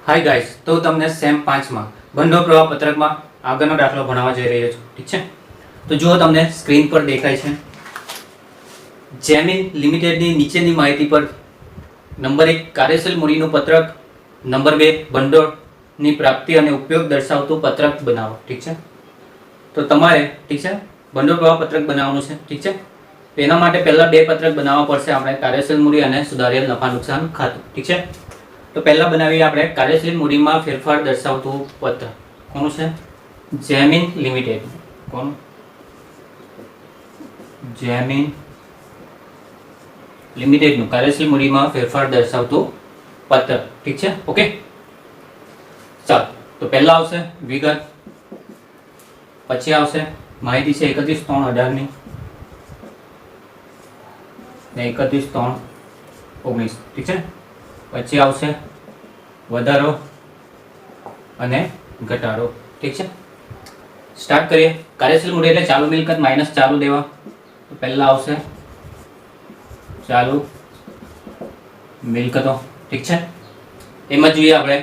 Hi guys, તો તમને same 5 માં બંડો પ્રવાહ પત્રકમાં આગળનો દાખલો ભણાવવા જઈ રહ્યો છું. ઠીક છે, તો જુઓ તમને સ્ક્રીન પર દેખાય છે જેમિન લિમિટેડની નીચેની માહિતી પર નંબર 1 કાર્યશીલ મૂડીનું પત્રક, નંબર 2 ભંડોળની પ્રાપ્તિ અને ઉપયોગ દર્શાવતું પત્રક બનાવો. ઠીક છે, તો તમારે ઠીક છે ભંડોળ પ્રવાહ પત્રક બનાવવાનું છે. ઠીક છે, તો એના માટે પહેલા બે પત્રક બનાવવા પડશે આપણે, કાર્યશીલ મૂડી અને સુધારેલ નફા નુકસાન ખાતું. ઠીક છે, તો પહેલા બનાવીએ આપણે કાર્યશીલ મૂડીમાં ફેરફાર દર્શાવતું પત્ર. કોનું છે? જેમિન લિમિટેડ. કોનું? જેમિન લિમિટેડનું કાર્યશીલ મૂડીમાં ફેરફાર દર્શાવતું પત્ર. ઠીક છે, ઓકે. ચાલો, તો પહેલા આવશે વિગત, પછી આવશે માહિતી છે 31/3/18 ને 31/3/19. ઠીક છે, પછી આવશે વધારો અને ઘટાડો. ઠીક છે, સ્ટાર્ટ કરીએ. કાર્યશીલ મૂડી એટલે ચાલુ મિલકત માઇનસ ચાલુ દેવા. તો પહેલા આવશે ચાલુ મિલકતો. ઠીક છે, એમાં જોઈએ આપણે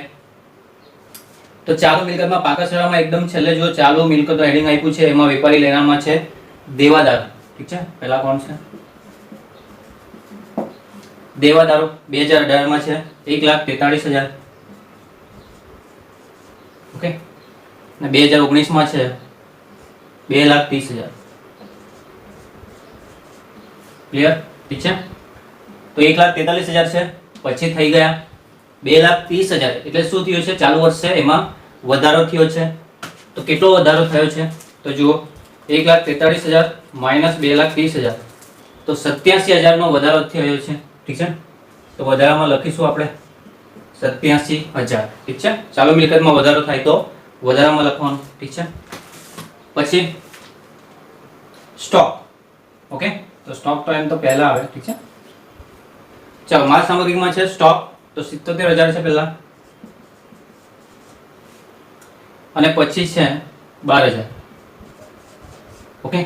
તો ચાલુ મિલકતમાં પાકા સરવાળામાં એકદમ છેલ્લે જો ચાલુ મિલકતો હેડિંગ આપ્યું છે, એમાં વેપારી લેણામાં છે દેવાદાર. ઠીક છે, પહેલા કોણ છે? દેવાદારો 2018 માં છે 1,43,000. ઓકે, અને 2019 માં છે 2,30,000. ક્લિયર? ઠીક છે, તો 1,43,000 છે, પછી થઈ ગયા 2,30,000. એટલે શું થયું છે? ચાલુ વર્ષ છે એમાં વધારો થયો છે. તો કેટલો વધારો થયો છે? તો જુઓ 1,43,000 માઇનસ 2,30,000, તો 87,000 નો વધારો થયો છે. ઠીક છે, તો વધારામાં લખીશું આપણે 87,000. ઠીક છે, ચાલુ મિલકતમાં વધારો થાય તો વધારામાં લખવાનું. ઠીક છે, પછી સ્ટોક. ઓકે, તો સ્ટોક તો એમ તો પહેલા આવે. ઠીક છે, ચાલો માલ સામગ્રીમાં છે સ્ટોક, તો 77,000 છે પહેલા, અને પછી છે 12,000. ઓકે,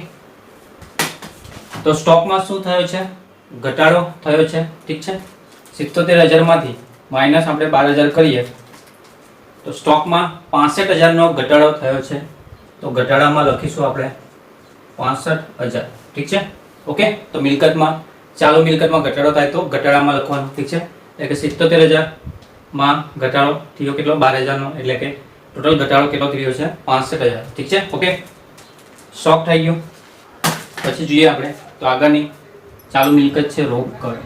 તો સ્ટોકમાં શું થયો છે? ઘટાડો થયો છે. ઠીક છે, 77,000 માંથી માઇનસ આપણે 12,000 કરીએ તો સ્ટોકમાં 65,000 નો ઘટાડો થયો છે. તો ઘટાડામાં લખીશું આપણે 65,000. ઠીક છે, ઓકે. તો મિલકતમાં ચાલુ મિલકતમાં ઘટાડો થાય તો ઘટાડામાં લખવાનું. ઠીક છે, એટલે કે 77,000 માં ઘટાડો થયો કેટલો? 12,000 નો, એટલે કે ટોટલ ઘટાડો કેટલો થયો છે? 65,000. ઠીક છે, ઓકે. સ્ટોક થઈ ગયું. પછી જોઈએ આપણે તો આગળની ચાલુ મિલકત છે રોકડ.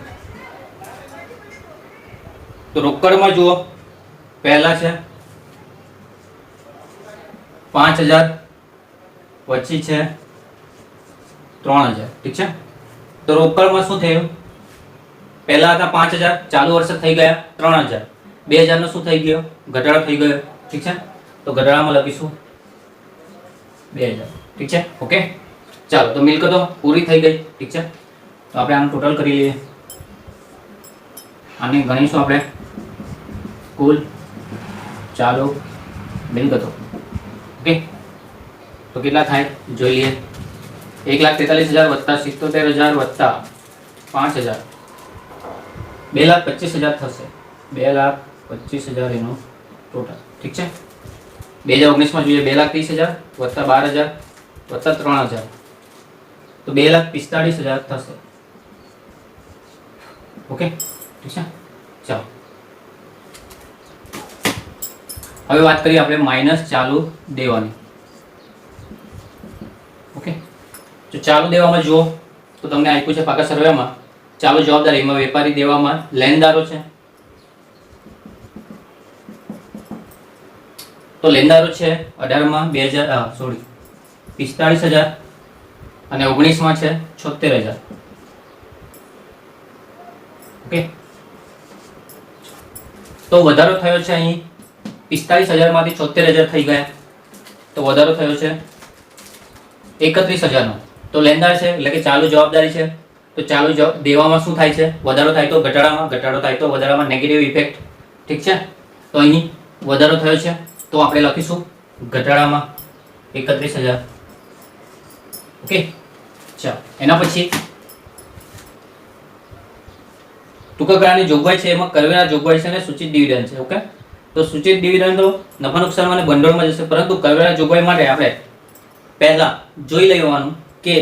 તો રોકડમાં જુઓ પહેલા છે 5,000, પછી છે 3,000. ઠીક છે, તો રોકડમાં શું થયું? પહેલા હતા 5,000, ચાલુ વર્ષે થઈ ગયા 3,000, 2,000 નો શું થઈ ગયો? ઘટાડો થઈ ગયો. ઠીક છે, તો ઘટાડામાં લખીશું 2,000. ઠીક છે, ઓકે. ચાલો, તો મિલકતો પૂરી થઈ ગઈ. ઠીક છે, તો આપણે આનું ટોટલ કરી લઈએ. આને ગણીશું આપણે કુલ ચાલુ મિલકતો. ઓકે, તો કેટલા થાય જોઈ લઈએ. 1,43,000 વત્તા 77,000 વત્તા 5,000, 2,25,000 થશે. 2,25,000 એનો ટોટલ. ઠીક છે, 2019 માં જોઈએ 2,30,000 વત્તા 12,000 વત્તા 3,000, તો 2,45,000 થશે. ઓકે, ઠીક છે. ચાલો, હવે વાત કરીએ આપણે માઇનસ ચાલુ દેવાની. ઓકે, તો ચાલુ દેવામાં જુઓ તો તમને આપ્યું છે પાકા સરવાળામાં ચાલુ જવાબદારીમાં વેપારી દેવામાં લેણદારો છે. તો લેણદારો છે 18 માં 45,000 અને 19 માં છે 76,000. ઓકે, તો વધારો થયો છે અહીં 45,000 માંથી 76,000 થઈ ગયા, તો વધારો થયો છે 31,000 નો. તો લેણદાર છે એટલે કે ચાલુ જવાબદારી છે, તો ચાલુ દેવામાં શું થાય છે? વધારો થાય તો ઘટાડામાં, ઘટાડો થાય તો વધારામાં નેગેટિવ ઇફેક્ટ. ઠીક છે, તો અહીં વધારો થયો છે તો આપણે લખીશું ઘટાડામાં 31,000. ઓકે, ચાલો એના પછી ટૂંકા ગાળાની જોગવાઈ છે, એમાં કરવેરા જોગવાઈ છે અને સૂચિત ડિવિડન્ડ છે. ઓકે, તો સૂચિત ડિવિડન્ડો નફા નુકસાનમાં અને ભંડોળમાં જશે, પરંતુ કરવેરા જોગવાઈ માટે આપણે પહેલા જોઈ લેવાનું કે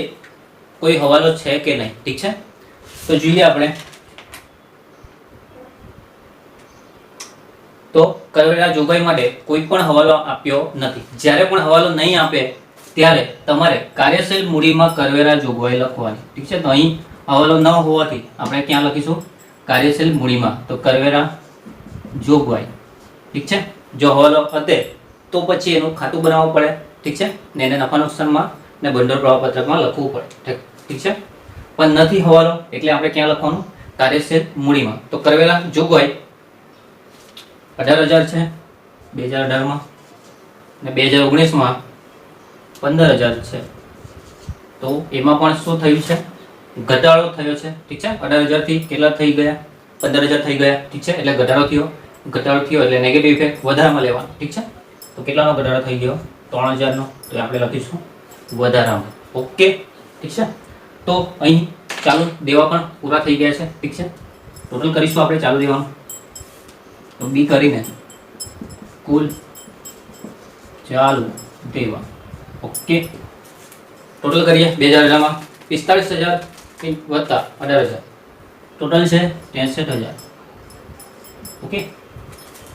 કોઈ હવાલો છે કે નહીં. ઠીક છે, તો જોઈએ આપણે. તો કરવેરા જોગવાઈ માટે કોઈ પણ હવાલો આપ્યો નથી. જ્યારે પણ હવાલો નહીં આપે ત્યારે તમારે કાર્યશીલ મૂડીમાં કરવેરા જોગવાઈ લખવાની. ઠીક છે, તો અહીં હવાલો ન હોવાથી આપણે ક્યાં લખીશું? કાર્યશીલ મૂડીમાં. તો કરવેરા જોગવાઈ. ઠીક છે, જો હવાલો હતે તો પછી એનું ખાતું બનાવવું પડે. ઠીક છે, ને એને નફા નુકસાનમાં ને ભંડોળ પ્રવાહ પત્રકમાં લખવું પડે. ઠીક છે, પણ નથી હવાલો એટલે આપણે ક્યાં લખવાનું? કાર્યશીલ મૂડીમાં. તો કરવેરા જોગવાઈ 18,000 છે 2018 ને 2019 15,000 છે. તો એમાં પણ શું થયું છે? ઘટાડો થયો છે. ઠીક છે, 18,000 થી કેટલા થઈ ગયા? 15,000 થઈ ગયા. ઠીક છે, એટલે ઘટાડો થયો એટલે નેગેટિવ ઇફેક્ટ વધારામાં લેવાનો. ઠીક છે, તો કેટલાનો ઘટાડો થઈ ગયો? 3,000 નો. તો આપણે લખીશું વધારામાં. ઓકે, ઠીક છે. તો અહીં ચાલુ દેવા પણ પૂરા થઈ ગયા છે. ઠીક છે, ટોટલ કરીશું આપણે ચાલુ દેવાનું. તો બી કરીને કુલ ચાલુ દેવા. ઓકે, ટોટલ કરીએ. 2018 માં 45,000 વત્તા 18,000 ટોટલ છે 63,000. ઓકે,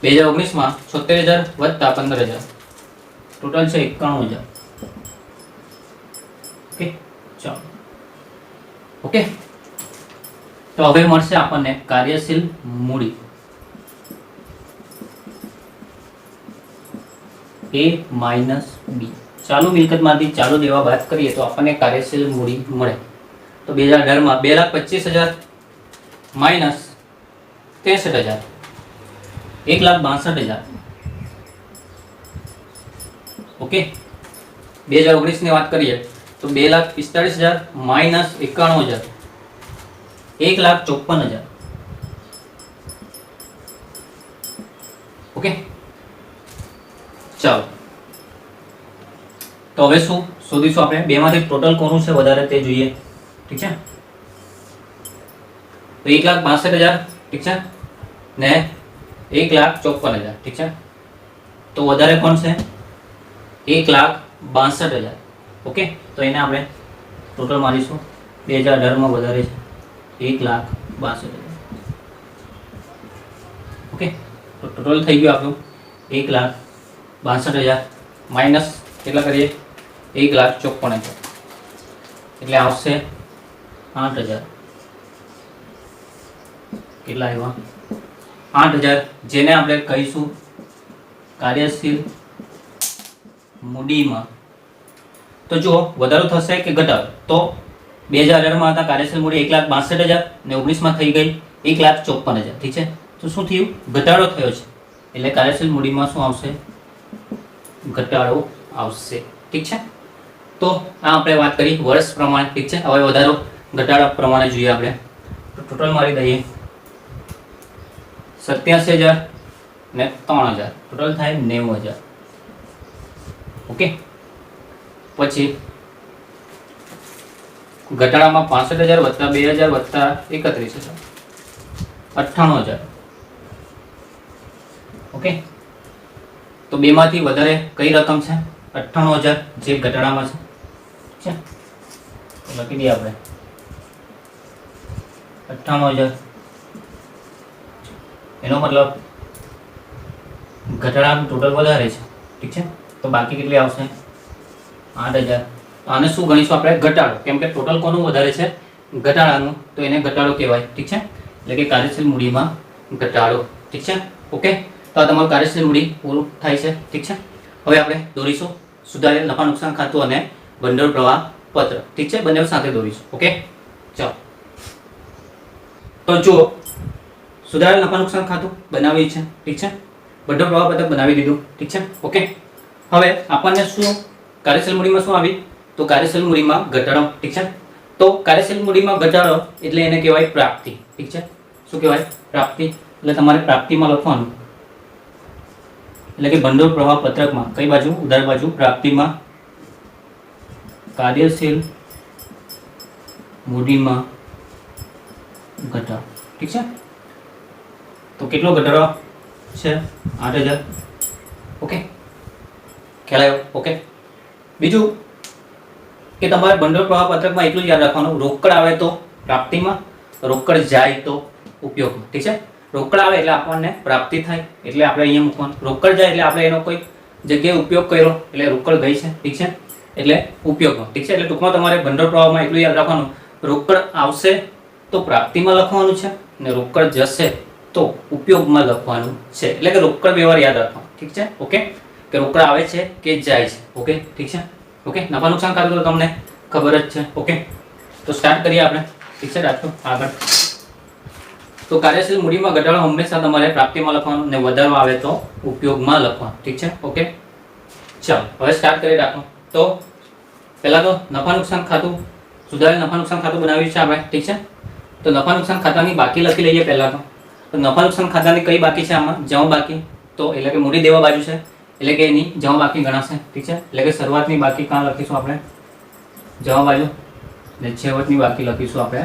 2019 માં 76,000 વત્તા 15,000 ટોટલ છે 91,000. ઓકે, ચાલો. ઓકે, તો હવે મળશે આપણને કાર્યશીલ મૂડી A માઇનસ B. ચાલુ મિલકતમાંથી ચાલુ દેવા બાદ કરીએ તો આપણને કાર્યશીલ મૂડી મળે. તો 2018 માં 2,25,000 માઇનસ 63,000 1,62,000. ઓકે, 2019 ની વાત કરીએ તો 2,45,000 માઇનસ 91,000 1,54,000. ઓકે, ચાલો. તો હવે શું શોધીશું આપણે? બેમાંથી ટોટલ કોનું છે વધારે તે જોઈએ. ઠીક છે, તો 1,62,000. ઠીક છે, ને 1,54,000. ઠીક છે, તો વધારે કોણ છે? 1,62,000. ઓકે, તો એને આપણે ટોટલ મારીશું. 2018 માં વધારે છે 1,62,000. ઓકે, તો ટોટલ થઈ ગયું આપણું 1,62,000 માઇનસ કેટલા કરીએ? 1,54,000 એટલે આવશે 8,000. કેટલા આવ્યા? 8,000, જેને આપણે કહીશું કાર્યશીલ મૂડીમાં. તો જો વધારો થશે કે ઘટાડો? તો 2018 માં હતા કાર્યશીલ મૂડી 1,62,000 ને 19 માં થઈ ગઈ 1,54,000. ઠીક છે, તો શું થયું? ઘટાડો થયો છે એટલે કાર્યશીલ મૂડીમાં શું આવશે? ઘટાડો આવશે. ઠીક છે, તો આ આપણે વાત કરી વર્ષ પ્રમાણે. ઠીક છે, હવે વધારો ઘટાડો પ્રમાણે જોઈએ આપણે. તો ટોટલ મારી દઈએ 87,000 ને 3,000 ટોટલ થાય 90,000. ઓકે, પછી ઘટાડામાં 65,000 વત્તા 2,000 વત્તા 31,000 98,000. ઓકે, તો બેમાંથી વધારે કઈ રકમ છે? 98,000 જે ઘટાડામાં છે. ઠીક છે, તો લખી દઈએ આપણે 98,000. એનો મતલબ ઘટાડાનું ટોટલ વધારે છે. ઠીક છે, તો બાકી કેટલી આવશે? 8,000. તો આને શું ગણીશું આપણે? ઘટાડો. કેમ કે ટોટલ કોનું વધારે છે? ઘટાડાનું, તો એને ઘટાડો કહેવાય. ઠીક છે, એટલે કે કાર્યશીલ મૂડીમાં ઘટાડો. ઠીક છે, ઓકે. તો આ તમારું કાર્યશીલ મૂડી પૂરું થાય છે. ઠીક છે, હવે આપણે દોરીશું સુધારેલ નફા નુકસાન ખાતું અને ભંડોળ પ્રવાહ પત્ર. ઠીક છે, બંને સાથે દોરીશું. ઓકે, ચાલો. તો જુઓ, સુધારેલ નફા નુકસાન ખાતું બનાવ્યું છે. ઠીક છે, ભંડોળ પ્રવાહ પત્રક બનાવી દીધું. ઠીક છે, ઓકે. હવે આપણને શું કાર્યશીલ મૂડીમાં શું આવી? તો કાર્યશીલ મૂડીમાં ઘટાડો. ઠીક છે, તો કાર્યશીલ મૂડીમાં ઘટાડો એટલે એને કહેવાય પ્રાપ્તિ. ઠીક છે, શું કહેવાય? પ્રાપ્તિ. એટલે તમારે પ્રાપ્તિમાં લખવાનું, એટલે કે ભંડોળ પ્રવાહ પત્રકમાં કઈ બાજુ? ઉધાર બાજુ. પ્રાપ્તિમાં કાર્યશીલ મૂડીમાં ઘટાડો. ઠીક છે, તો કેટલો ઘટાડો? છે 8,000. ઓકે, ખ્યાલ આવ્યો? ઓકે, બીજું કે તમારે ભંડોળ પ્રવાહ પત્રકમાં એટલું જ યાદ રાખવાનું, રોકડ આવે તો પ્રાપ્તિમાં, રોકડ જાય તો ઉપયોગમાં. ઠીક છે, રોકડ આવે એટલે આપણને પ્રાપ્તિ થાય એટલે આપણે અહીંયા મૂકવાનું, રોકડ જાય એટલે આપણે એનો કોઈ જગ્યાએ ઉપયોગ કર્યો એટલે રોકડ ગઈ છે. ઠીક છે, એટલે ઉપયોગમાં. ઠીક છે, એટલે ટૂંકમાં તમારે ભંડોળ પ્રવાહમાં એટલું યાદ રાખવાનું, રોકડ આવશે તો પ્રાપ્તિમાં લખવાનું છે અને રોકડ જશે તો ઉપયોગમાં લખવાનું છે. એટલે કે રોકડ વ્યવહાર યાદ રાખવાનો. ઠીક છે, ઓકે, કે રોકડ આવે છે કે જાય છે. ઓકે, ઠીક છે, ઓકે. નફા નુકસાન ખાતું તો તમને ખબર જ છે. ઓકે, તો સ્ટાર્ટ કરીએ આપણે. ઠીક છે, રાખો આગળ. તો કાર્યશીલ મૂડીમાં ઘટાડો હંમેશા તમારે પ્રાપ્તિમાં લખવાનું ને વધારો આવે તો ઉપયોગમાં લખવાનું. ઠીક છે, ઓકે. ચાલો હવે સ્ટાર્ટ કરી રાખો. તો પહેલા તો નફા નુકસાન ખાતું, સુધારેલ નફા નુકસાન ખાતું બનાવ્યું છે આપણે. ઠીક છે, તો નફા નુકસાન ખાતાની બાકી લખી લઈએ પહેલા તો નફા નુકસાન ખાતાની કઈ બાકી છે આમાં? જમા બાકી. તો એટલે કે મૂડી દેવા બાજુ છે એટલે કે એની જમા બાકી ગણાશે. ઠીક છે, એટલે કે શરૂઆતની બાકી કાં લખીશું આપણે? જમા બાજુ, ને છેવટની બાકી લખીશું આપણે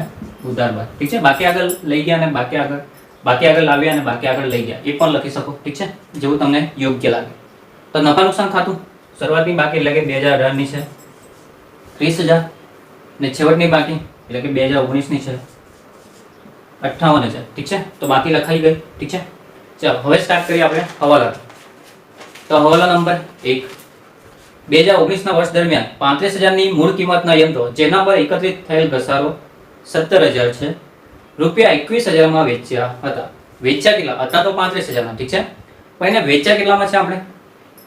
ઉધાર બાજુ. ઠીક છે, બાકી આગળ લઈ ગયા અને બાકી આગળ લાવ્યા અને બાકી આગળ લઈ ગયા, એ પણ લખી શકો. ઠીક છે, જેવું તમને યોગ્ય લાગે. તો નફા નુકસાન ખાતું શરૂઆતની બાકી એટલે કે 2018 ની છે 30,000 ને છેવટની બાકી એટલે કે 2019 ની છે 58,000. ઠીક છે, તો બાકી લખાઈ ગઈ. ઠીક છે, ચાલો હવે સ્ટાર્ટ કરીએ આપણે હવાલા. તો હવાલા નંબર 1, 2019 ના વર્ષ દરમિયાન 35,000 ની મૂળ કિંમતના યંત્રો જેના પર એકત્રિત થયેલ ઘસારો 17,000 છે, રૂપિયા 21,000 માં વેચ્યા હતા. વેચ્યા કેટલા હતા? તો 35,000 ના. ઠીક છે, પણ એને વેચ્યા કેટલામાં છે? આપણે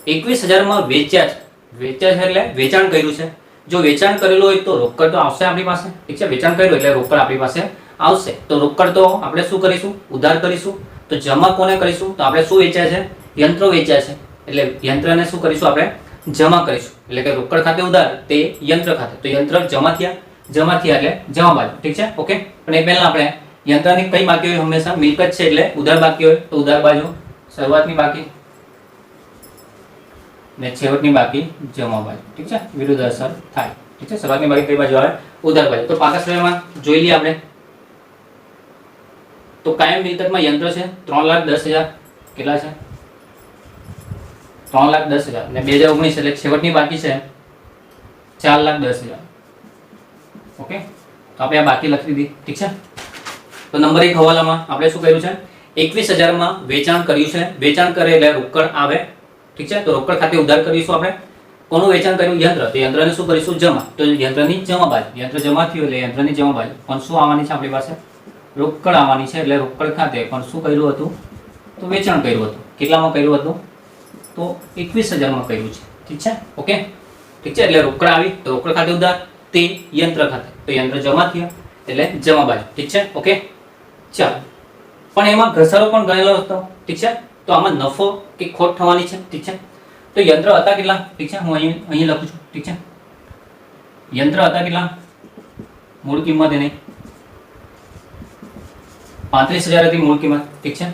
21,000 માં વેચ્યા છે. વેચ્યા છે એટલે વેચાણ કર્યું છે. જો વેચાણ કરેલું હોય તો રોકડ તો આવશે આપણી પાસે. ઠીક છે, વેચાણ કર્યું એટલે રોકડ આપણી પાસે આવશે. તો રોકડ તો આપણે શું કરીશું? ઉધાર કરીશું. તો જમા કોને કરીશું? તો આપણે શું વેચ્યા છે? યંત્રો વેચ્યા છે એટલે યંત્રને શું કરીશું? આપણે જમા કરીશું. એટલે કે રોકડ ખાતે ઉધાર, તે યંત્ર ખાતે. તો યંત્ર જમા થયા એટલે જમા બાજુ. ઠીક છે, ઓકે. પણ એ પહેલા આપણે યંત્રની કઈ બાકી હોય? હંમેશા મિલકત છે એટલે ઉધાર બાકી હોય તો ઉધાર બાજુ, શરૂઆતની બાકી ને છેવટની બાકી જમા બાજુ. ઠીક છે, વિરુદ્ધ અસર થાય. ઠીક છે, શરૂઆતની બાકી કઈ બાજુ આવે? ઉધાર બાજુ. તો પાકા શ્રેણીમાં જોઈ લઈએ આપણે. તો કાયમ મિલકતમાં યંત્ર છે 3,10,000. કેટલા છે? 3,10,000 ને 2019 એટલે છેવટની બાકી છે 4,10,000. ઓકે, તો આપણે આ બાકી લખી દીધી. ઠીક છે, તો નંબર 1 હવાલામાં આપણે શું કર્યું છે? 21,000 માં વેચાણ કર્યું છે. વેચાણ કરે એટલે રોકડ આવે. ઠીક છે, તો રોકડ ખાતે ઉધાર કરીશું આપણે. કોનું વેચાણ કર્યું? યંત્ર. તો યંત્રને શું કરીશું? જમા. તો યંત્રની જમા બાજુ, યંત્ર જમા થયું એટલે યંત્રની જમા બાજુ પણ શું આવવાની છે આપણી પાસે? રોકડ આવવાની છે. એટલે રોકડ ખાતે પણ શું કર્યું હતું? તો વેચાણ કર્યું હતું. કેટલામાં કર્યું હતું? તો 21,000 માં કર્યું છે. ઠીક છે, ઓકે. ઠીક છે, એટલે રોકડ આવી તો રોકડ ખાતે ઉધાર, તે યંત્ર ખાતે. તો યંત્ર જમા થયા એટલે જમા બાજુ. ઠીક છે, ઓકે. ચાલો, પણ એમાં ઘસારો પણ ગણેલો હતો. ઠીક છે, તો આમાં નફો કે ખોટ થવાની છે. ઠીક છે, તો યંત્ર હતા કેટલા? ઠીક છે, હું અહીં લખું છું. ઠીક છે, યંત્ર હતા કેટલા? મૂળ કિંમત એની 35,000 હતી મૂળ કિંમત. ઠીક છે,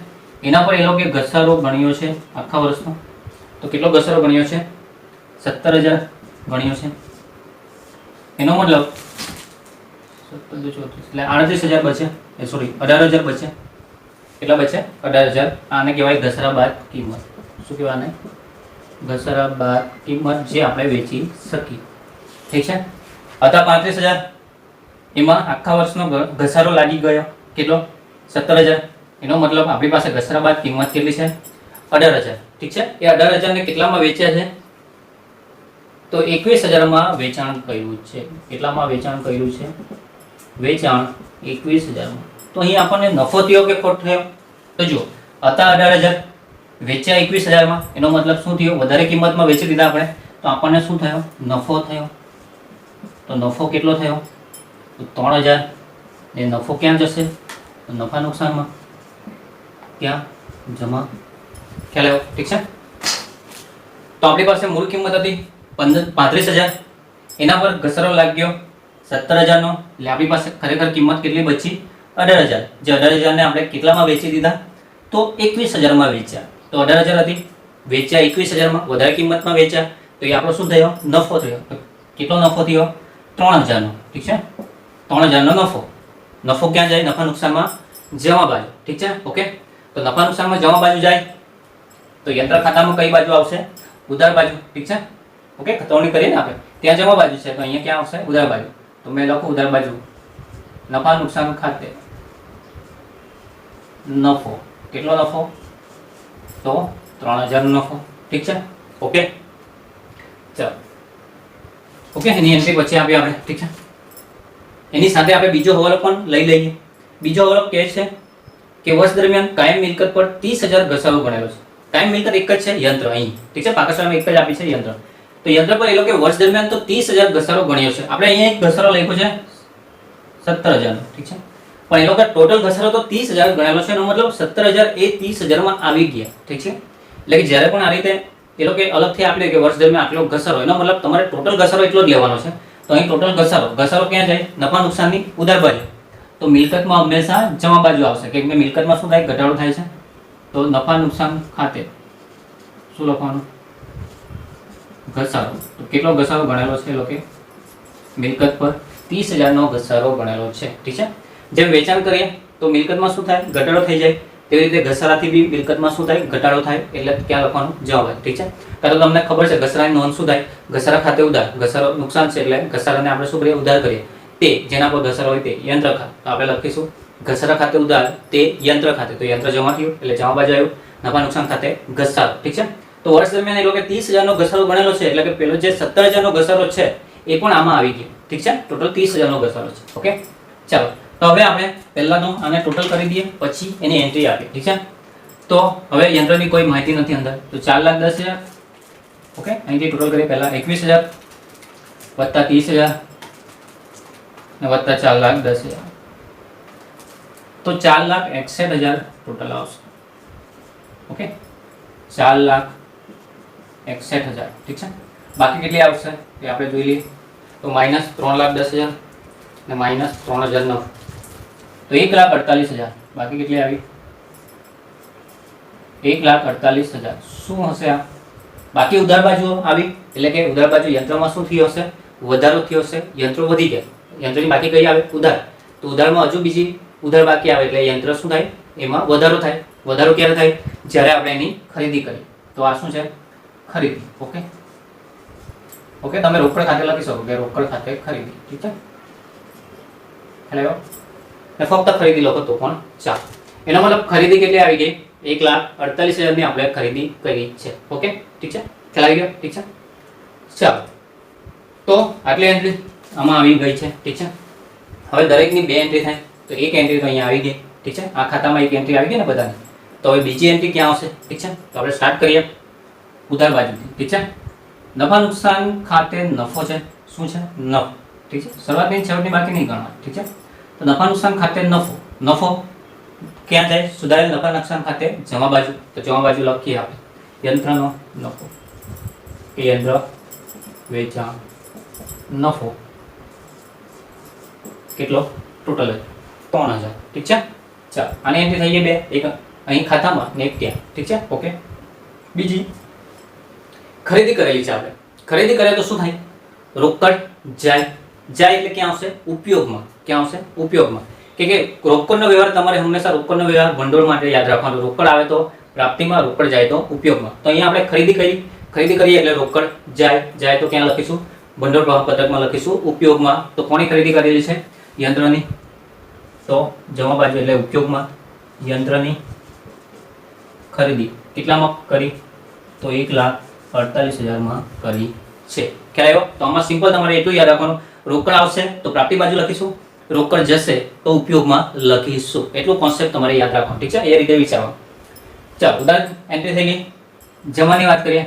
એના પર એ લોકો ઘસારો ગણ્યો છે આખા વર્ષનો. તો કેટલો ઘસારો ગણ્યો છે? 17,000 ગણ્યો છે. એનો મતલબ 17 એટલે 38,000 બચે. સોરી, 18,000 બચે. કેટલા બચે? 18,000. આને કહેવાય ઘસારા બાદ કિંમત. શું કહેવાય આને? ઘસારા બાદ કિંમત, જે આપણે વેચી શકીએ. ઠીક છે, હતા 35,000, એમાં આખા વર્ષનો ઘસારો લાગી ગયો કેટલો? 17,000. એનો મતલબ આપણી પાસે ઘસારા બાદ કિંમત કેટલી છે? 18,000. ઠીક છે, એ 18,000 ને કેટલામાં વેચ્યા છે? તો 21,000 માં વેચાણ કર્યું છે. કેટલામાં વેચાણ કર્યું છે? વેચાણ 21,000 માં. તો અહીં આપણને નફો થયો કે ખોટ થયો? તો જુઓ, હતા 18,000, વેચ્યા 21,000 માં. એનો મતલબ શું થયો? વધારે કિંમતમાં વેચી દીધા આપણે, તો આપણને શું થયો? નફો થયો. તો નફો કેટલો થયો? તો 3,000. એ નફો ક્યાં જશે? તો નફા નુકસાનમાં. ક્યાં? જમા. ખ્યાલ આવ્યો? ઠીક છે, તો આપણી પાસે મૂળ કિંમત હતી 35,000, એના પર ઘસારો લાગ્યો 17,000 નો. એટલે આપણી પાસે ખરેખર કિંમત કેટલી બચી? 18,000. જે 18,000 ને આપણે કેટલામાં વેચી દીધા? તો 21,000 માં વેચ્યા. તો 18,000 હતી, વેચ્યા 21,000 માં, વધારે કિંમતમાં વેચ્યા, તો એ આપણો શું થયો? નફો થયો. કેટલો નફો થયો? 3,000 નો. ઠીક છે, 3,000 નો નફો. નફો ક્યાં જાય? નફા નુકસાનમાં જમા બાજુ. ઠીક છે, ઓકે. તો નફા નુકસાનમાં જમા બાજુ જાય તો યંત્ર ખાતામાં કઈ બાજુ આવશે? ઉધાર બાજુ. ઠીક છે, ઓકે. ખતવણી કરીએ ને આપણે, ત્યાં જમા બાજુ છે, તો અહીંયા ક્યાં આવશે? ઉધાર બાજુ. તો મેં લખું ઉધાર બાજુ નફા નુકસાન ખાતે નફો. કેટલો નફો? તો 3000 નો નફો. ઠીક છે, ઓકે. ચાલો, ઓકે. એની એન્ટ્રી પછી આપી આપણે. ઠીક છે, એની સાથે આપણે બીજો હવાલો પણ લઈ લઈએ. બીજો હવાલો કહે છે કે વર્ષ દરમિયાન કાયમ મિલકત પર 30,000 ઘસારો ગણેલો છે. કાયમ મિલકત એક જ છે, યંત્ર. અહીં ઠીક છે, પાકશાળામાં એક જ આપી છે, યંત્ર. તો યંત્ર પર એ લોકો વર્ષ દરમિયાન તો 30,000 ઘસારો ગણ્યો છે. આપણે અહીંયા એક ઘસારો લખ્યો છે 17,000 નો. ઠીક છે, પણ એ લોકો ટોટલ ઘસારો તો 30,000 ગણેલો છે. એનો મતલબ 17,000 એ 30,000 માં આવી ગયા. ઠીક છે, એટલે કે જ્યારે પણ આ રીતે એ લોકો અલગથી આપે કે વર્ષ દરમિયાન આટલો ઘસારો, એનો મતલબ તમારે ટોટલ ઘસારો એટલો જ લેવાનો છે. તો અહીં ટોટલ ઘસારો ક્યાં જાય? નફા નુકસાનની ઉધાર બાજુ. તો મિલકતમાં હંમેશા જમા બાજુ આવશે, કેમ કે મિલકતમાં શું થાય? ઘટાડો થાય છે. તો નફા નુકસાન ખાતે શું લખવાનું? ઘસારો. તો કેટલો ઘસારો ગણેલો છે? એ લોકો મિલકત પર 30,000 નો ઘસારો ગણેલો છે. ઠીક છે, જેમ વેચાણ કરીએ તો મિલકતમાં શું થાય? ઘટાડો થઈ જાય. તેવી રીતે ઘસારાથી બી મિલકતમાં શું થાય? ઘટાડો થાય. એટલે ક્યાં લખવાનું? જવાબ. ઠીક છે, કારણ કે તમને ખબર છે ઘસારાની નોંધ શું થાય? ઘસારા ખાતે ઉધાર. ઘસારો નુકસાન છે એટલે ઘસારાને આપણે શું કરીએ? ઉધાર કરીએ. તે જેના પર ઘસારો હોય તે યંત્ર ખાતે. તો આપણે લખીશું ઘસારા ખાતે ઉધાર તે યંત્ર ખાતે. તો યંત્ર જમા થયું એટલે જમા બાજુ આવ્યું. નફા નુકસાન ખાતે ઘસારો. ઠીક છે, તો વર્ષ દરમિયાન એ લોકો 30,000 નો ઘસારો ગણેલો છે. એટલે કે પેલો જે 17,000 નો ઘસારો છે એ પણ આમાં આવી ગયો. ઠીક છે, ટોટલ 30,000 નો ઘસારો છે. ઓકે, ચાલો. તો હવે આપણે પહેલાનો આને ટોટલ કરી દઈએ, પછી એની એન્ટ્રી આપીએ. ઠીક છે, તો હવે યંત્રની કોઈ માહિતી નથી અંદર. તો 4,10,000. ઓકે, અહીંથી ટોટલ કરીએ. પહેલા 21,000 વત્તા 30,000 ને વત્તા 4,10,000. તો 4,61,000 ટોટલ આવશે. ઓકે, 4,61,000. ઠીક છે, બાકી કેટલી આવશે એ આપણે જોઈ લઈએ. તો માઇનસ 3,10,000 ને માઇનસ 3,009. તો 1,48,000. બાકી કેટલી આવી? 1,48,000. શું હશે આ? બાકી ઉધાર બાજુ આવી. એટલે કે ઉધાર બાજુ યંત્રમાં શું થયો હશે? વધારો થયો હશે. યંત્રો વધી ગયા. યંત્રની બાકી કઈ આવે? ઉધાર. તો ઉધારમાં હજુ બીજી ઉધાર બાકી આવે એટલે યંત્ર શું થાય? એમાં વધારો થાય. વધારો ક્યારે થાય? જ્યારે આપણે એની ખરીદી કરીએ. તો આ શું છે? ખરીદી. Okay, okay. તમે રોકડ ખાતે લખી શકો કે રોકડ ખાતે ખરીદી. ઠીક છે, હેલો. ને ફક્ત ખરીદી લખો તો પણ ચાલો. એનો મતલબ ખરીદી કેટલી આવી ગઈ? 1,48,000 ની આપણે ખરીદી કરી છે. ઓકે, ઠીક છે, ખ્યાલ આવી ગયો. ઠીક છે, ચાલો. તો આટલી એન્ટ્રી આમાં આવી ગઈ છે. ઠીક છે, હવે દરેકની 2 એન્ટ્રી થાય. તો એક એન્ટ્રી તો અહીંયા આવી ગઈ. ઠીક છે, આ ખાતામાં એક એન્ટ્રી આવી ગઈ ને બધાને. તો હવે બીજી એન્ટ્રી ક્યાં આવશે? ઠીક છે, તો આપણે સ્ટાર્ટ કરીએ ઉધાર બાજુથી. ઠીક છે, નફા નુકસાન ખાતે નફો છે. શું છે? નફો. ઠીક છે, શરૂઆતની છેવટની બાકી નહીં ગણવા. ઠીક છે, તો નફા નુકસાન ખાતે નફો. નફો ક્યાં જાય? સુધારેલ નફા નુકસાન ખાતે જમા બાજુ. તો જમા બાજુ લખીએ આપણે યંત્રનો નફો કે યંત્ર વેચાણ નફો કેટલો? ટોટલ 3,000. ઠીક છે, ચાલો. આની એન્ટ્રી થઈ ગઈ 2, એક અહીં ખાતામાં ને એક ત્યાં. ઠીક છે, ઓકે. બીજી ખરીદી કરેલી છે આપણે. ખરીદી કરે તો શું થાય? રોકડ જાય. જાય એટલે ક્યાં આવશે? ઉપયોગમાં. ક્યાં આવશે? ઉપયોગમાં. કે રોકડનો વ્યવહાર તમારે હંમેશા રોકડનો વ્યવહાર ભંડોળ માટે યાદ રાખવાનો. રોકડ આવે તો પ્રાપ્તિમાં, રોકડ જાય તો ઉપયોગમાં. તો અહીંયા આપણે ખરીદી કરીએ એટલે રોકડ જાય. જાય તો ક્યાં લખીશું? ભંડોળ પ્રવાહ પત્રકમાં લખીશું ઉપયોગમાં. તો કોની ખરીદી કરેલી છે? યંત્રની. તો જમા બાજુ એટલે ઉપયોગમાં યંત્રની ખરીદી કેટલામાં કરી? તો 1,48,000 માં કરી છે. ખ્યાલ આવ્યો? તો આમાં સિમ્પલ તમારે એટલું યાદ રાખવાનું, રોકડ આવશે તો પ્રાપ્તિ બાજુ લખીશું, રોકડ જશે તો ઉપયોગમાં લખીશું. એટલું કોન્સેપ્ટ તમારે યાદ રાખવાનું. ઠીક છે, એ રીતે વિચારવાનું. ચાલો, ઉદાહરણ એન્ટ્રી થઈ ગઈ. જમાની વાત કરીએ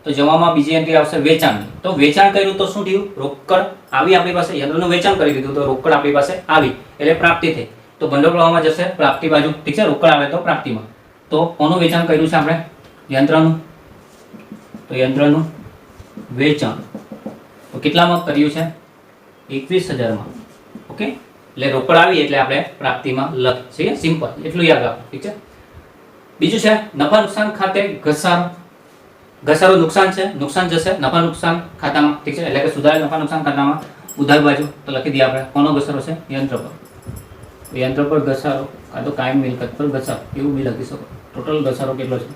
તો જવામાં બીજી એન્ટ્રી આવશે વેચાણની. તો વેચાણ કર્યું તો શું થયું? રોકડ આવી આપણી પાસે. યંત્રનું વેચાણ કરી દીધું તો રોકડ આપણી પાસે આવી એટલે પ્રાપ્તિ થઈ. તો ભંડોળ પ્રવાહમાં જશે પ્રાપ્તિ બાજુ. ઠીક છે, રોકડ આવે તો પ્રાપ્તિમાં. તો કોનું વેચાણ કર્યું છે આપણે? યંત્રનું. તો યંત્રનું વેચાણ તો કેટલામાં કર્યું છે? 21,000 માં. ઓકે, એટલે રોકડ આવી એટલે આપણે પ્રાપ્તિમાં લખીએ. સિમ્પલ, એટલું યાદ રાખો. ઠીક છે, બીજું છે નફા નુકસાન ખાતે ઘસારો. ઘસારો નુકસાન છે, નુકસાન જશે નફા નુકસાન ખાતામાં. ઠીક છે, એટલે કે સુધારેલ નફા નુકસાન ખાતામાં ઉધાર બાજુ. તો લખી દઈએ આપણે કોનો ઘસારો છે? યંત્ર પર. યંત્ર પર ઘસારો કાં તો કાયમ મિલકત પર ઘસારો એવું બી લખી શકો. ટોટલ ઘસારો કેટલો છે?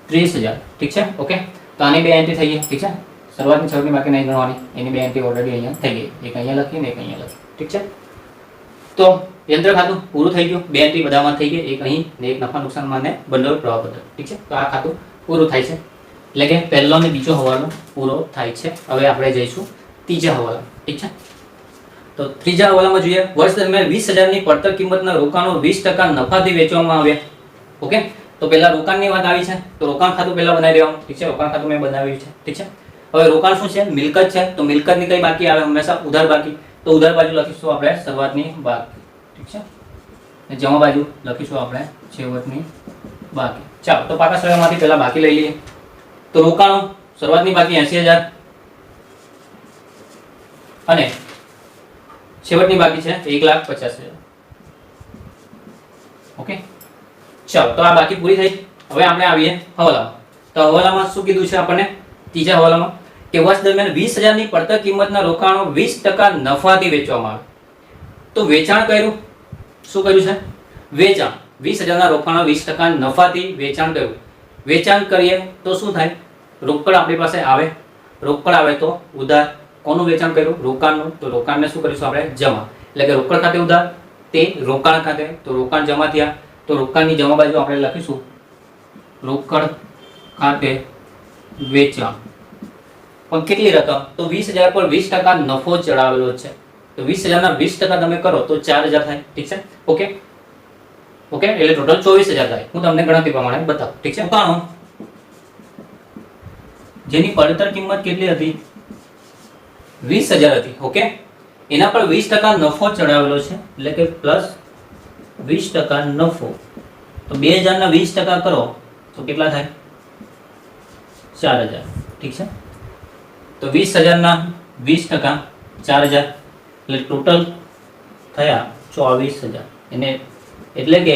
30,000 ઠીક છે. ઓકે, તો આની બે એન્ટ્રી થઈ ગઈ. ઠીક છે, શરૂઆતની છેવટની બાકી નહીં ગણવાની, એની બે એન્ટ્રી ઓલરેડી અહીંયા થઈ ગઈ. એક અહીંયા લખી ને એક અહીંયા લખી. ઠીક છે, તો યંત્ર ખાતું પૂરું થઈ ગયું. બે એન્ટ્રી બધામાં થઈ ગઈ, એક અહીં ને એક નફા નુકસાનમાં ને ભંડોળ પ્રવાહ પત્રક. ઠીક છે, તો આ ખાતું પૂરું થાય છે. એટલે કે પહેલો ને બીજો હવાલો પૂરો થાય છે. હવે આપણે જઈશું ત્રીજા હવાલા. ઠીક છે, તો ત્રીજા હવાલામાં જોઈએ, વર્ષ દરમિયાન 20,000 ની પડતર કિંમતના રોકાણો 20% નફાથી વેચવામાં આવ્યા. ઓકે, તો પહેલા રોકાણની વાત આવી છે, તો રોકાણ ખાતું પહેલા બનાવી દેવાનું. ઠીક છે, રોકાણ ખાતું મેં બનાવ્યું છે. ઠીક છે, હવે રોકાણ શું છે? મિલકત છે. તો મિલકતની કઈ બાકી આવે? હંમેશા ઉધાર બાકી. તો ઉધાર બાજુ લખીશું આપણે શરૂઆતની બાકી. ઠીક છે, અને જમા બાજુ લખીશું આપણે છેવટની બાકી. ચાલો, તો પાકા સરળમાંથી પહેલા બાકી લઈ લઈએ. તો રોકાણો શરૂઆતની બાકી 80,000 અને છેવટની બાકી છે 1,50,000. ઓકે, ચાલો, તો આ બાકી પૂરી થઈ. હવે આપણે આવીએ હવાલામાં. તો હવાલામાં શું કીધું છે આપણને? ત્રીજા હવાલામાં કે વર્ષ દરમિયાન 20,000 ની પડતર કિંમતના રોકાણો 20% નફાથી વેચવામાં આવે. તો વેચાણ કર્યું. શું કર્યું છે? વેચાણ. 20,000 ના રોકાણો 20% નફાથી વેચાણ કર્યું. વેચાણ કરીએ તો શું થાય? રોકડ આપણી પાસે આવે. રોકડ આવે તો ઉધાર. કોનું વેચાણ કર્યું? રોકાણનું. તો રોકાણને શું કરીશું આપણે? જમા. એટલે કે રોકડ ખાતે ઉધાર, તે રોકાણ ખાતે. તો રોકાણ જમા થયા, તો રોકાણની જમા બાજુ આપણે લખીશું રોકડ ખાતે વેચાણ. પણ કેટલી રકમ? તો 20,000 પર 20% નફો ચડાવેલો છે. તો 20,000 ના 20% તમે કરો તો 4,000 થાય. ઠીક છે, ઓકે ઓકે, એટલે ટોટલ 24,000 થાય. હું તમને ગણતરી પ્રમાણે બતાવું. ઠીક છે, રોકાણો જેની પડતર કિંમત કેટલી હતી? 20,000 હતી. ઓકે, એના પર 20% નફો ચડાવેલો છે, એટલે કે પ્લસ 20% નફો. તો 2,000 ના 20% કરો તો કેટલા થાય? 4,000. ઠીક છે, તો 20,000 ના 20% 4,000 એટલે ટોટલ થયા 24,000. એને એટલે કે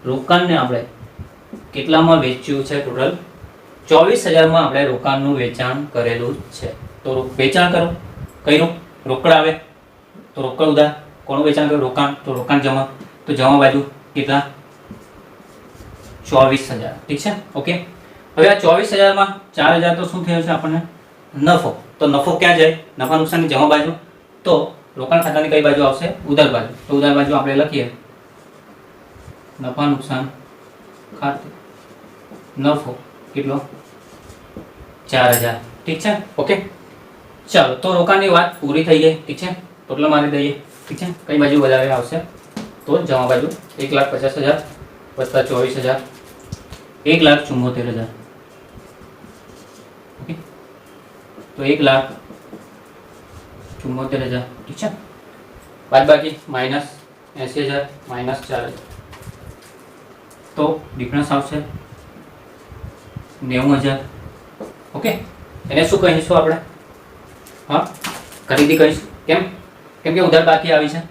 રોકાણને આપણે કેટલામાં વેચ્યું છે? ટોટલ 24,000 માં આપણે રોકાણનું વેચાણ કરેલું છે. તો વેચાણ કરો, કર્યું, રોકડ આવે તો રોકડ ઉધાર. કોનું વેચાણ કર્યું? રોકાણ. તો રોકાણ જમા. તો જમા બાજુ કેટલા? 24,000. ઠીક છે, ઓકે. હવે આ 24,000 માં 4,000 તો શું થયો છે આપણને? નફો. તો નફો ક્યાં જાય? નફા નુકસાનની જમા બાજુ. તો રોકાણ ખાતાની કઈ બાજુ આવશે? ઉધાર બાજુ. તો ઉધાર બાજુ આપણે લખીએ નફા નુકસાન ખાતે નફો કેટલો? 4,000. ઠીક છે, ઓકે. ચાલો, તો રોકાણની વાત પૂરી થઈ ગઈ. ઠીક છે, ટોટલ મારી દઈએ. ઠીક છે, કઈ બાજુ વધારે આવશે? તો જમા બાજુ 1,50,000 વત્તા 24,000 1,74,000. ઓકે, તો 1,74,000. ઠીક છે, બાદ બાકી માઇનસ 80,000 માઇનસ 4,000. તો ડિફરન્સ આવશે 90,000. ઓકે, એને શું કહીશું આપણે? હા, ખરીદી કહીશું. કેમ? કેમ કે ઉધાર બાકી આવી છે.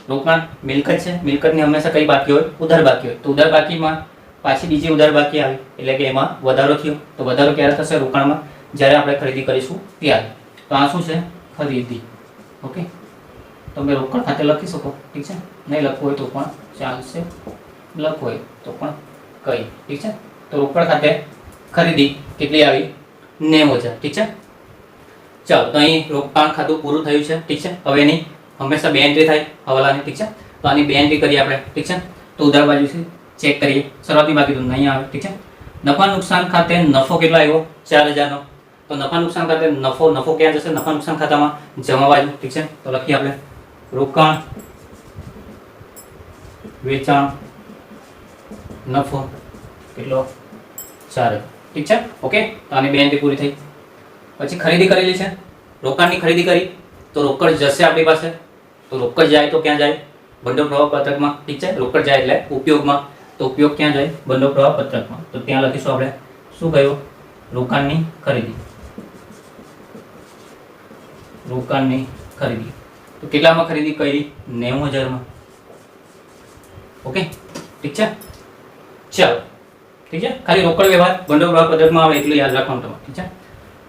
રોકાણ મિલકત છે, મિલકતની હંમેશા કઈ બાકી હોય? ઉધાર બાકી હોય. તો ઉધાર બાકીમાં પાછી બીજી ઉધાર બાકી આવી, એટલે કે એમાં વધારો થયો. તો વધારો ક્યારે થશે? રોકાણમાં, જ્યારે આપણે ખરીદી કરીશું ત્યારે. તો આ શું છે? ખરીદી. ઓકે, તમે રોકડ ખાતે લખી શકો. ઠીક છે, નહીં લખવું હોય તો પણ ચાલશે, લખવું હોય તો પણ કઈ. ઠીક છે, તો રોકડ ખાતે ખરીદી કેટલી આવી? 90,000. ઠીક છે, ચાલો, તો અહીં રોકાણ ખાતું પૂરું થયું છે. ઠીક છે, હવે એની હંમેશા બે એન્ટ્રી થાય હવાલાની. ઠીક છે, તો આની બે એન્ટ્રી કરીએ આપણે. ઠીક છે, તો ઉધાર બાજુ છે ચેક કરીએ. શરૂઆતની બાકી તો નહીં આવે. ઠીક છે, નફા નુકસાન ખાતે નફો કેટલો આવ્યો? 4,000 નો. તો નફા નુકસાન ખાતે નફો ક્યાં જશે? નફા નુકસાન ખાતામાં જમા બાજુ. ઠીક છે, તો લખીએ આપણે રોકાણ વેચાણ નફો કેટલો? 4,000. ઠીક છે, ઓકે. તો આની બે એન્ટ્રી પૂરી થઈ. પછી ખરીદી કરેલી છે, રોકાણની ખરીદી કરી તો રોકડ જશે આપણી પાસે. તો રોકડ જાય તો ક્યાં જાય? ભંડોળ પ્રવાહ પત્રકમાં. ઠીક છે, રોકડ જાય એટલે ઉપયોગમાં. તો ઉપયોગ ક્યાં જાય? ભંડોળ પ્રવાહ પત્રકમાં. તો ત્યાં લખીશું આપણે શું કહ્યું? રોકાણની ખરીદી. રોકાણની ખરીદી. તો કેટલામાં ખરીદી કરી? 90,000 માં. ઓકે, ઠીક છે, ચાલો. ઠીક છે, ખાલી રોકડ વ્યવહાર ભંડોળ પ્રવાહ પત્રકમાં આવે એટલું યાદ રાખવાનું તમારે. ઠીક છે,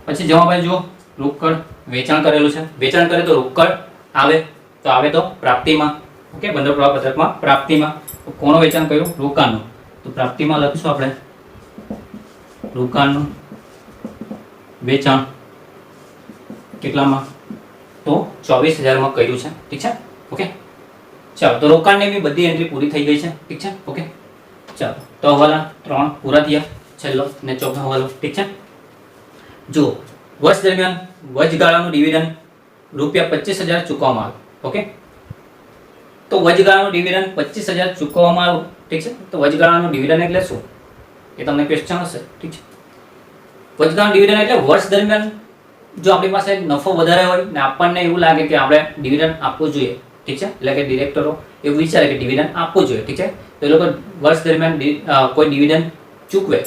પછી જમા બાજુ જુઓ, રોકડ વેચાણ કરેલું છે. વેચાણ કરે તો રોકડ આવે. તો આવે તો પ્રાપ્તિમાં. ઓકે, ભંડોળ પ્રવાહ પત્રકમાં પ્રાપ્તિમાં. તો કોનું વેચાણ કર્યું? રોકાણનું. તો પ્રાપ્તિમાં લખીશું આપણે રોકાણનું વેચાણ કેટલામાં? તો 24,000 કર્યું છે, ઠીક છે, ઓકે. ચાલો, તો રોકાણની બી બધી એન્ટ્રી પૂરી થઈ ગઈ છે, ઠીક છે, ઓકે. ચાલો, તો હવાલા 3 પૂરા થયા, છેલ્લો ને ચોથો હવાલો, ઠીક છે. જો વર્ષ દરમિયાન વચગાળાનું ડિવિડન્ડ ₹25,000 ચૂકવવામાં આવ્યું, ઓકે. તો વચગાળાનું ડિવિડન્ડ 25,000 ચૂકવવામાં આવ્યું, ઠીક છે. તો વચગાળાનું ડિવિડન્ડ એટલે શું, એ તમને ક્વેશ્ચન હશે, ઠીક છે. વચગાળાનું ડિવિડન્ડ એટલે વર્ષ દરમિયાન જો આપણી પાસે નફો વધારે હોય ને આપણને એવું લાગે કે આપણે ડિવિડન્ડ આપવું જોઈએ, ઠીક છે, એટલે કે ડિરેક્ટરો એવું વિચારે કે ડિવિડન્ડ આપવું જોઈએ, ઠીક છે, તો એ લોકો વર્ષ દરમિયાન કોઈ ડિવિડન્ડ ચૂકવે,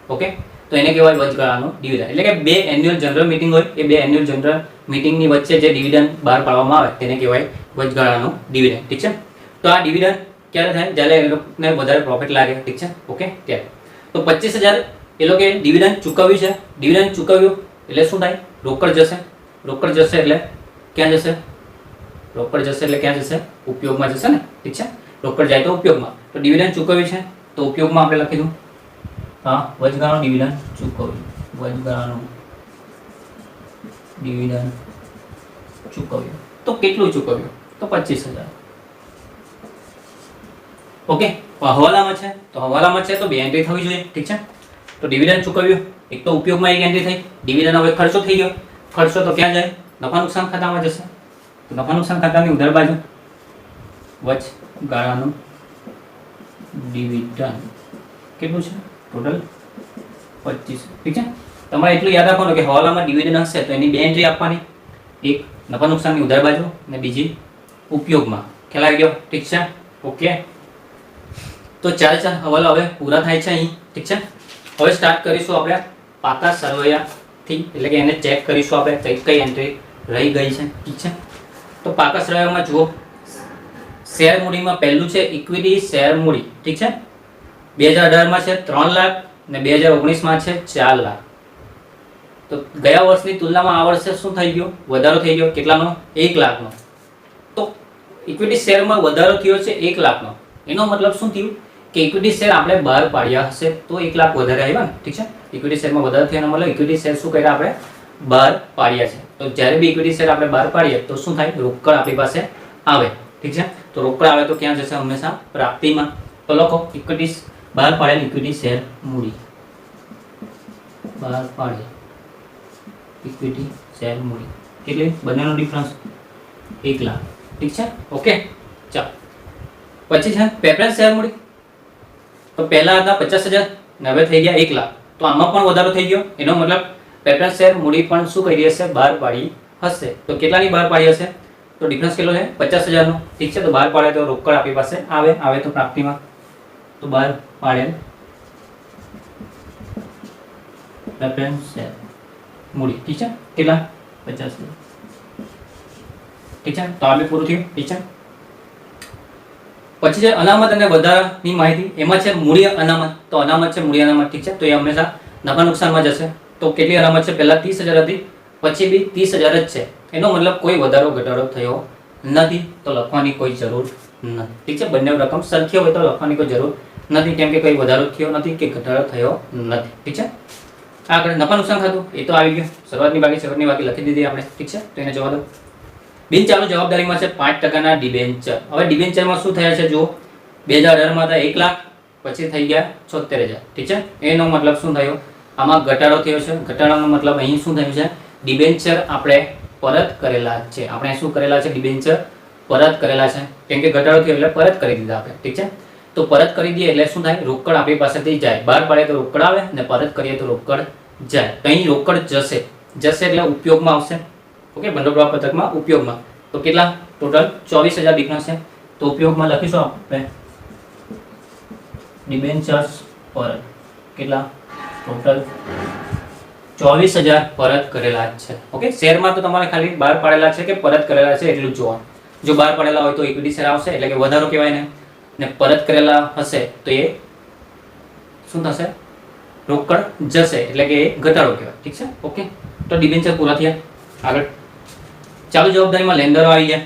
ઓકે, તો એને કહેવાય વચગાળાનું ડિવિડન્ડ. એટલે કે બે એન્યુઅલ જનરલ મીટિંગ હોય, એ બે એન્યુઅલ જનરલ મીટિંગની વચ્ચે જે ડિવિડન્ડ બહાર પાડવામાં આવે તેને કહેવાય વચગાળાનું ડિવિડન્ડ, ઠીક છે. તો આ ડિવિડન્ડ ક્યારે થાય? જ્યારે એ લોકોને વધારે પ્રોફિટ લાગે, ઠીક છે, ઓકે, ત્યારે. તો 25,000 એ લોકોએ ડિવિડન્ડ ચૂકવ્યું છે. ડિવિડન્ડ ચૂકવ્યું એટલે શું થાય? રોકડ જશે. રોકડ જશે એટલે ક્યાં જશે? રોકડ જશે એટલે ક્યાં જશે? ઉપયોગમાં જશે ને, ઠીક છે. રોકડ જાય તો ઉપયોગમાં. તો ડિવિડન્ડ ચૂકવ્યું છે તો ઉપયોગમાં આપણે લખી દઉં, હા, વચગાળાનું ડિવિડન્ડ ચૂકવ્યું. વચગાળાનું ડિવિડન્ડ ચૂકવ્યું. તો કેટલું ચૂકવ્યું? તો 25,000, ઓકે. હવાલામાં છે તો હવાલામાં છે તો બે એન્ટ્રી થવી જોઈએ, ઠીક છે. તો ડિવિડન્ડ ચૂકવ્યું, એક તો ઉપયોગમાં એક એન્ટ્રી થઈ. ડિવિડન્ડ હવે ખર્ચો થઈ ગયો. ખર્ચો તો ક્યાં જાય? નફા નુકસાન ખાતામાં જશે. તો નફા નુકસાન ખાતાની ઉધાર બાજુ વચગાળાનું ડિવિડન્ડ કેટલું છે? ટોટલ 25, ઠીક છે. તમારે એટલું યાદ રાખવાનું કે હવાલામાં ડિવિડન્ડ હશે તો એની બે એન્ટ્રી આપવાની, એક નફા નુકસાનની ઉધાર બાજુ અને બીજી ઉપયોગમાં. ખ્યાલ આવી ગયો, ઠીક છે, ઓકે. તો ચાર હવાલા હવે પૂરા થાય છે અહીં, ઠીક છે. હવે સ્ટાર્ટ કરીશું આપણે પાકા સરવૈયાથી, એટલે કે એને ચેક કરીશું આપણે કઈ કઈ એન્ટ્રી રહી ગઈ છે, ઠીક છે. તો પાકા સરવૈયામાં જુઓ, શેર મૂડીમાં પહેલું છે ઇક્વિટી શેર મૂડી, ઠીક છે. 2018માં છે 3 લાખ ને 2019માં છે 4 લાખ. તો ગયા વર્ષની તુલનામાં આ વર્ષે શું થઈ ગયો? વધારો થઈ ગયો. કેટલાનો? 1 લાખનો. તો ઇક્વિટી શેરમાં વધારો થયો છે 1 લાખનો. એનો મતલબ શું થયું કે ઇક્વિટી શેર આપણે બહાર પાડ્યા હશે તો 1 લાખ વધારે આવ્યા ને, ઠીક છે. ઇક્વિટી શેરમાં વધારો થયાનો મતલબ ઇક્વિટી શેર શું કર્યા? આપણે બહાર પાડ્યા છે. તો જ્યારે બી ઇક્વિટી શેર આપણે બહાર પાડીએ તો શું થાય? રોકડ આપણી પાસે આવે, ઠીક છે. તો રોકડ આવે તો ક્યાં જશે? હંમેશા પ્રાપ્તિમાં. તો લખો ઇક્વિટી બહાર પાડેલ ઇક્વિટી શેર મૂડી, બહાર પાડેલ ઇક્વિટી શેર મૂડી એટલે બંનેનો ડિફરન્સ 1 લાખ, ઠીક છે, ઓકે. ચાલો, પછી છે પ્રેફરન્સ શેર મૂડી. તો પહેલા હતા 50,000 ને હવે થઈ ગયા 1 લાખ. તો આમાં પણ વધારો થઈ ગયો. એનો મતલબ પ્રેફરન્સ શેર મૂડી પણ શું કરી હશે? બહાર પાડી હશે. તો કેટલાની બહાર પાડી હશે? તો ડિફરન્સ કેટલો છે? 50,000નો, ઠીક છે. તો બહાર પાડે તો રોકડ આપણી પાસે આવે તો પ્રાપ્તિમાં. તો બહાર પાડેલ પ્રેફરન્સ શેર મૂડી, ઠીક છે. કેટલા? 50,000, ઠીક છે. તો આ બી પૂરું થયું, ઠીક છે. પછી છે અનામત અને વધારાની માહિતી. એમાં છે મૂડી અનામત. તો અનામત છે મૂડી અનામત, ઠીક છે. તો એ હંમેશા નફા નુકસાનમાં જશે. તો કેટલી અનામત છે? પહેલા 30,000 હતી, પછી બી 30,000 જ છે. એનો મતલબ કોઈ વધારો ઘટાડો થયો નથી, તો લખવાની કોઈ જરૂર નથી, ઠીક છે. બંને રકમ સરખી હોય તો લખવાની કોઈ જરૂર નથી, કેમ કે કોઈ વધારો થયો નથી કે ઘટાડો થયો નથી, ઠીક છે. આગળ નફા નુકસાન ખાતું, એ તો આવી ગયું. શરૂઆતની બાકી લખી દીધી આપણે, ઠીક છે. તો એને જવા દો. બિનચાલુ જવાબદારીમાં છે 5% ડિબેન્ચર. હવે ડિબેન્ચરમાં શું થયા છે? જુઓ, 2018માં હતા 1 લાખ, પછી થઈ ગયા 76,000, ઠીક છે. એનો મતલબ શું થયો? આમાં ઘટાડો થયો છે. ઘટાડાનો મતલબ અહીં શું થયું છે? ડિબેન્ચર આપણે પરત કરેલા છે. આપણે શું કરેલા છે? ડિબેન્ચર પરત કરેલા છે. કેમ કે ઘટાડો થયો એટલે પરત કરી દીધા આપણે, ઠીક છે. તો પરત કરી દઈએ એટલે શું થાય? રોકડ આપણી પાસેથી જાય. બહાર પાડે તો રોકડ આવે ને પરત કરીએ તો રોકડ જાય. તો અહીં રોકડ જશે એટલે ઉપયોગમાં આવશે, ઓકે. ભંડોળ પ્રવાહ પત્રકમાં ઉપયોગમાં. તો કેટલા? ટોટલ 24,000 ડિફરન્સ છે. તો ઉપયોગમાં લખીશું આપણે ડિબેન્ચર્સ પરત. કેટલા? ટોટલ 24,000 પરત કરેલા છે, ઓકે. શેરમાં તો તમારે ખાલી બહાર પાડેલા છે કે પરત કરેલા છે એટલું જ જોવાનું. જો બહાર પાડેલા હોય તો ઇક્વિટી શેર આવશે, એટલે કે વધારો કહેવાય ને પરત કરેલા હશે તો એ શું થશે? રોકડ જશે, એટલે કે એ ઘટાડો કહેવાય, ઠીક છે, ઓકે. તો ડિબેન્ચર પૂરા થયા. આગળ ચાલુ જવાબદારીમાં લેન્ડરો આવી ગયા.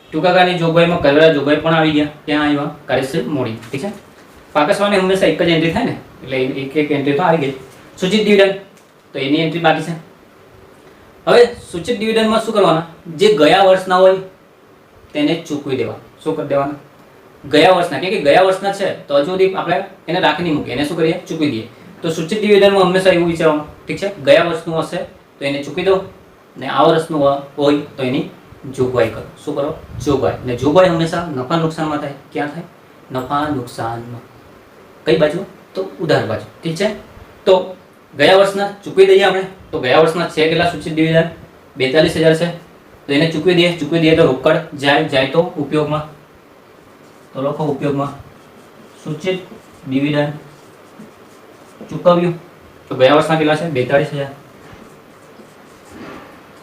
ટૂંકા ગાળાની જોગવાઈમાં કરવેરા જોગવાઈ પણ આવી ગયા. ત્યાં આવ્યા કાર્યશીલ મૂડી, ઠીક છે. પાકસવાની હંમેશા એક જ એન્ટ્રી થાય ને, એટલે એક એન્ટ્રી તો આવી ગઈ. સૂચિત ડિવિડન્ડ તો એની એન્ટ્રી બાકી છે. હવે સૂચિત ડિવિડન્ડમાં શું કરવાના, જે ગયા વર્ષના હોય તેને ચૂકવી દેવાના. શું કરી દેવાના? ગયા વર્ષના, કે ગયા વર્ષના છે તો હજુ સુધી આપણે એને રાખી નહીં મૂકીએ, એને શું કરીએ? ચૂકવી દઈએ. તો સૂચિત ડિવિડન્ડમાં હંમેશા એવું વિચારવાનું, ઠીક છે, ગયા વર્ષનું હશે તો એને ચૂકવી દો, ને આ વર્ષનું હોય તો એની જોગવાઈ કરો. શું કરો? જોગવાઈ. ને જોગવાઈ હંમેશા નફા નુકસાનમાં થાય. ક્યાં થાય? નફા નુકસાનમાં. કઈ બાજુ? તો ઉધાર બાજુ. ઠીક છે. તો ગયા વર્ષના ચૂકવી દઈએ આપણે. તો ગયા વર્ષના છે કેટલા સૂચિત ડિવિડન્ડ? 42,000 છે, તો એને ચૂકવી દઈએ. ચૂકવી દઈએ તો રોકડ જાય તો ઉપયોગમાં. તો લખો ઉપયોગમાં. સૂચિત ડિવિડન્ડ ચૂકવ્યું. તો ગયા વર્ષના કેટલા છે? 42,000.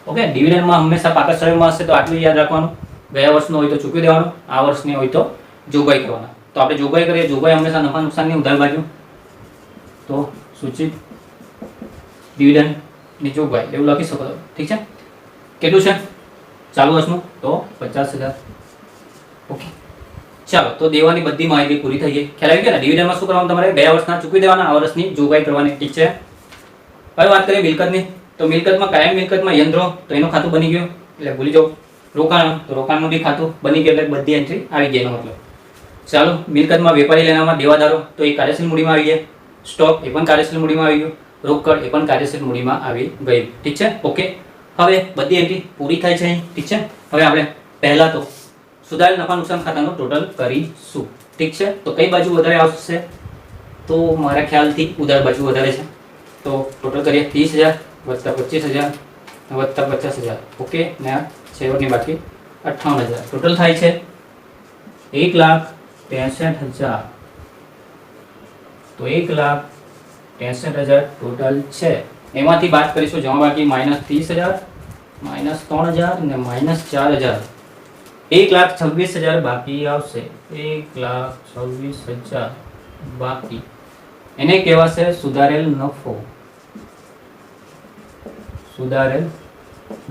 ઓકે. ડિવિડન્ડમાં હંમેશા પાકા સરળમાં હશે તો આટલું યાદ રાખવાનું, ગયા વર્ષનું હોય તો ચૂકવી દેવાનું, આ વર્ષની હોય તો જોગવાઈ કરવાના. તો આપણે જોગવાઈ કરીએ. જોગવાઈ હંમેશા નફા નુકસાનની ઉધાર બાજુ. તો સૂચિત ડિવિડન્ડની જોગવાઈ એવું લખી શકો છો. ઠીક છે. કેટલું છે ચાલુ વર્ષનું? તો 50,000. ઓકે. ચાલો, તો દેવાની બધી માહિતી પૂરી થઈ ગઈ. ખ્યાલ આવી ગયો ને? ડિવિડન્ડમાં શું કરવાનું તમારે? ગયા વર્ષના ચૂકવી દેવાના, આ વર્ષની જોગવાઈ કરવાની. ઠીક છે. હવે વાત કરીએ મિલકતની. તો મિલકતમાં કાયમ મિલકતમાં યંત્રો, તો એનું ખાતું બની ગયું એટલે ભૂલી જાઓ. રોકાણ, તો રોકાણનું બી ખાતું બની ગયું એટલે બધી એન્ટ્રી આવી ગઈ એનો મતલબ. ચાલો, મિલકતમાં વેપારી લેનામાં દેવાદારો, તો એ કાર્યશીલ મૂડીમાં આવી ગયા. સ્ટોક એ પણ કાર્યશીલ મૂડીમાં આવી ગયું. રોકડ એ પણ કાર્યશીલ મૂડીમાં આવી ગઈ. ઠીક છે. ઓકે. હવે બધી એન્ટ્રી પૂરી થાય છે અહીં. ઠીક છે. હવે આપણે પહેલા તો સુધારેલ નફા નુકસાન ખાતાનું ટોટલ કરીશું. ઠીક છે. તો કઈ બાજુ વધારે આવશે? તો મારા ખ્યાલથી ઉધાર બાજુ વધારે છે. તો ટોટલ કરીએ 30,000 વત્તા 25,000 વત્તા 50,000. ઓકે. ને છેવટની બાકી 58,000. ટોટલ થાય છે 1,63,000. તો 1,63,000 ટોટલ છે. એમાંથી બાદ કરીશું જમા બાકી -30,000 -3,000 ને -4,000. 1,26,000 બાકી આવશે. 1,26,000 બાકી. એને કહેવાશે સુધારેલ નફો. સુધારેલ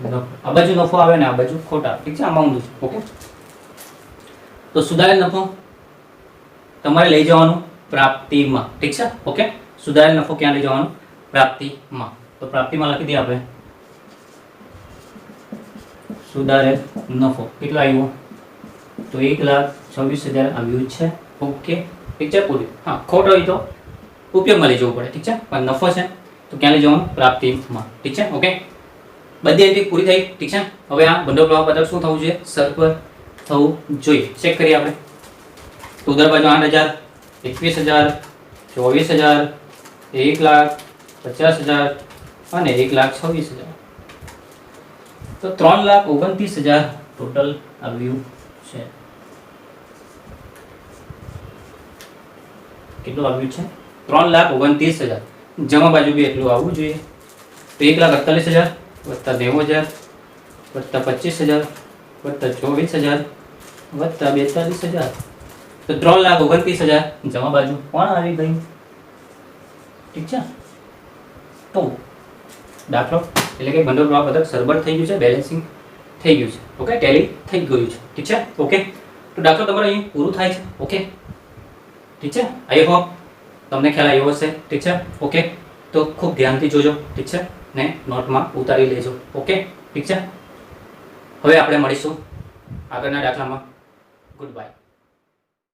નફો. આ બાજુ નફો આવે ને આ બાજુ ખોટા. ઠીક છે. આમાં ઊંધું છે. ઓકે. તો સુધારેલ નફો તમારે લઈ જવાનું પ્રાપ્તિમાં. ઠીક છે. ઓકે. સુધારેલ નફો ક્યાં લઈ જવાનું? પ્રાપ્તિમાં. તો પ્રાપ્તિમાં લખી દઈએ આપણે સુધારેલ નફો. કેટલો આવ્યો? તો 1,26,000 આવ્યું છે. ઓકે. ઠીક છે. પૂરી. હા, ખોટ હોય તો ઉપયોગમાં લઈ જવું પડે. ઠીક છે. પણ નફો છે તો ક્યાં લઈ જવાનું? પ્રાપ્તિમાં. ઠીક છે. ઓકે. બધી એન્ટ્રી પૂરી થઈ. ઠીક છે. હવે આ ભંડોળ પ્રવાહ પત્રક શું થવું જોઈએ? સરભર થવું જોઈએ. ચેક કરીએ આપણે. તો ઉધાર બાજુ 8,000, 21,000, 24,000, 1,50,000 અને 1,26,000. તો 3,29,000 ટોટલ આવ્યું છે. કેટલું આવ્યું છે? 3,29,000. જમા બાજુ બી એટલું આવવું જોઈએ. તો 1,48,000 વત્તા 90,000 વત્તા 25,000 વત્તા 24,000 વત્તા 42,000. તો 3,29,000 જમા બાજુ પણ આવી ગયું. ઠીક છે. તો દાખલો એટલે કે ભંડોળ પ્રવાહ પત્રક સરભર થઈ ગયું છે, બેલેન્સિંગ થઈ ગયું છે. ઓકે. ટેલી થઈ ગયું છે. ઠીક છે. ઓકે. તો દાખલો તમારો અહીં પૂરું થાય છે. ઓકે. ઠીક છે. આઈ હોપ તમને ખ્યાલ આવ્યો હશે. ઠીક છે. ઓકે. તો ખૂબ ધ્યાનથી જોજો. ઠીક છે. ને નોટમાં ઉતારી લેજો. ઓકે. ઠીક છે. હવે આપણે મળીશું આગળના દાખલામાં. Good bye.